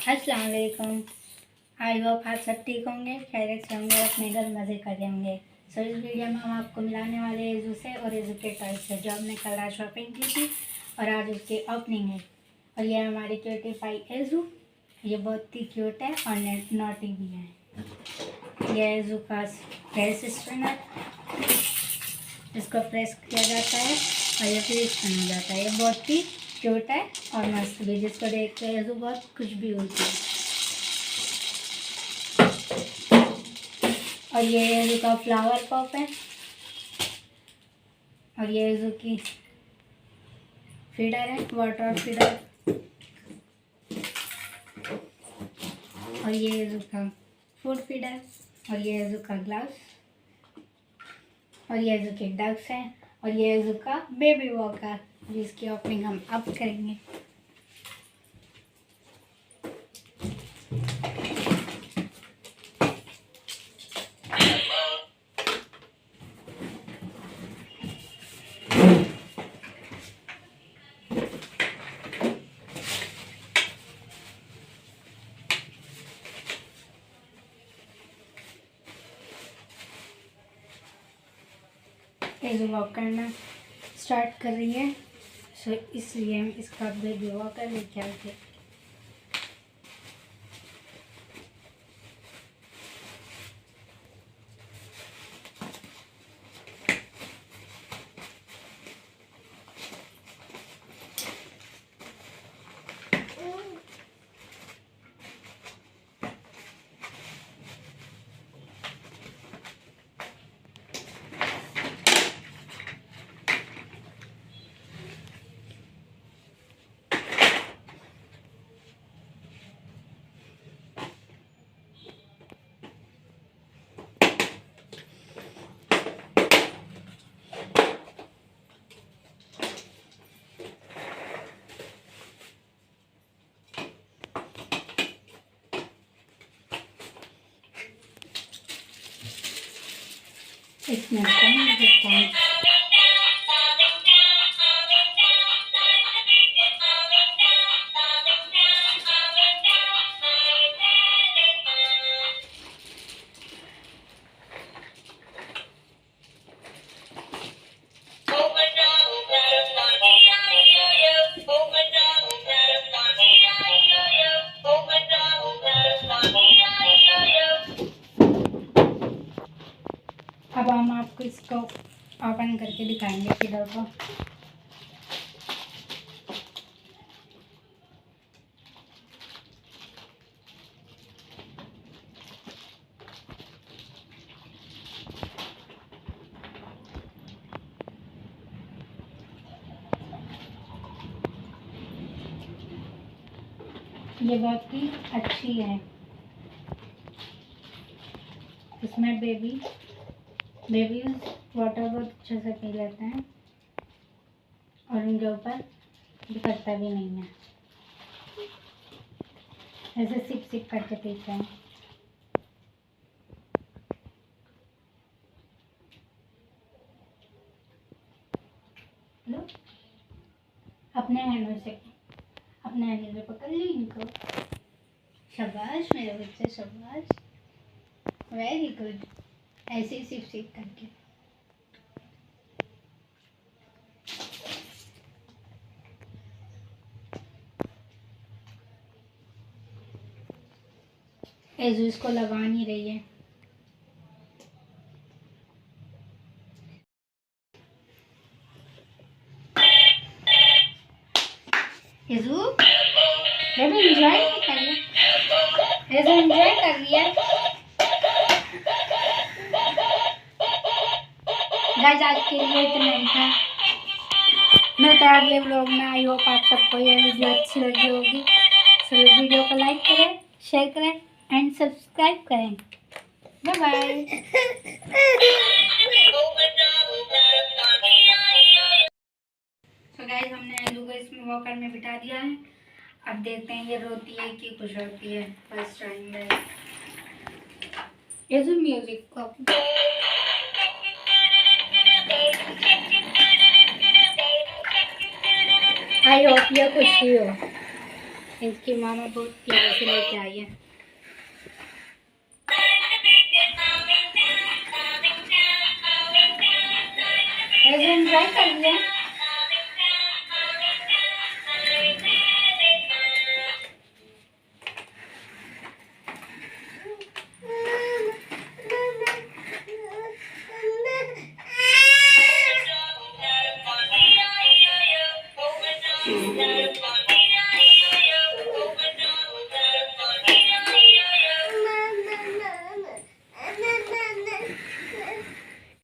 अस्सलाम वालेकुम। I hope आप सब ठीक होंगे, खैरियत से होंगे, अपने घर मज़े कर रहे होंगे। सो इस वीडियो में हम आपको मिलाने वाले हैं एजू से और एजू के टॉय से, जो हमने कल रात शॉपिंग की थी और आज उसकी ओपनिंग है। और ये हमारी क्यूटी पाई एजू, ये बहुत ही क्यूट है और नॉटी भी है। ये एजू का फेस स्पिनर, इसको प्रेस किया जाता है और ये फ्रीज बन जाता है। ये बहुत ही क्यूट है और मस्त भी, जिसको देख के एजू बहुत खुश भी होती है। और ये एजू का फ्लावर पॉप है और ये एजू की फीडर है, वाटर फीडर। और ये एजू का फूड फीडर और ये एजू का ग्लास और ये एजू के डक्स हैं और ये एजू का बेबी वॉकर, जिसकी ओपनिंग हम अब करेंगे। एजू वॉक करना स्टार्ट कर रही है, सो इसलिए हम इसका बेबी वॉकर लेके आए थे। इसमें अब हम आपको इसको ओपन करके दिखाएंगे फिडर को। ये बहुत ही अच्छी है, इसमें बेबीज वाटर बहुत अच्छे से पी लेते हैं और उनके ऊपर दिखता भी नहीं है, ऐसे सिप सिप करके पीते हैं। लो, अपने हैंडल से पकड़ ली इनको। शाबाश मेरे बच्चे, शाबाश, वेरी गुड। ऐसे ही सिप सिप करके। एजू इसको लगा नहीं रही है। एजू बेबी एंजॉय कर रही है, एजू एंजॉय कर रही है। गाइस, आज के लिए इतना ही था। मिलते हैं अगले व्लॉग में। आई होप आप सबको ये वीडियो अच्छी लगी होगी। सो वीडियो को लाइक करें, शेयर करें एंड सब्सक्राइब करें। Bye bye. सो गाइस, हमने एजू को इसमें वॉकर में बिठा दिया है। अब देखते हैं ये रोती है कि खुश होती है। फर्स्ट टाइम है एजू म्यूजिक को। आई होप ये खुशी हो। इनकी मामा बहुत प्यार से लेके आई है। ट्राई कर लिया।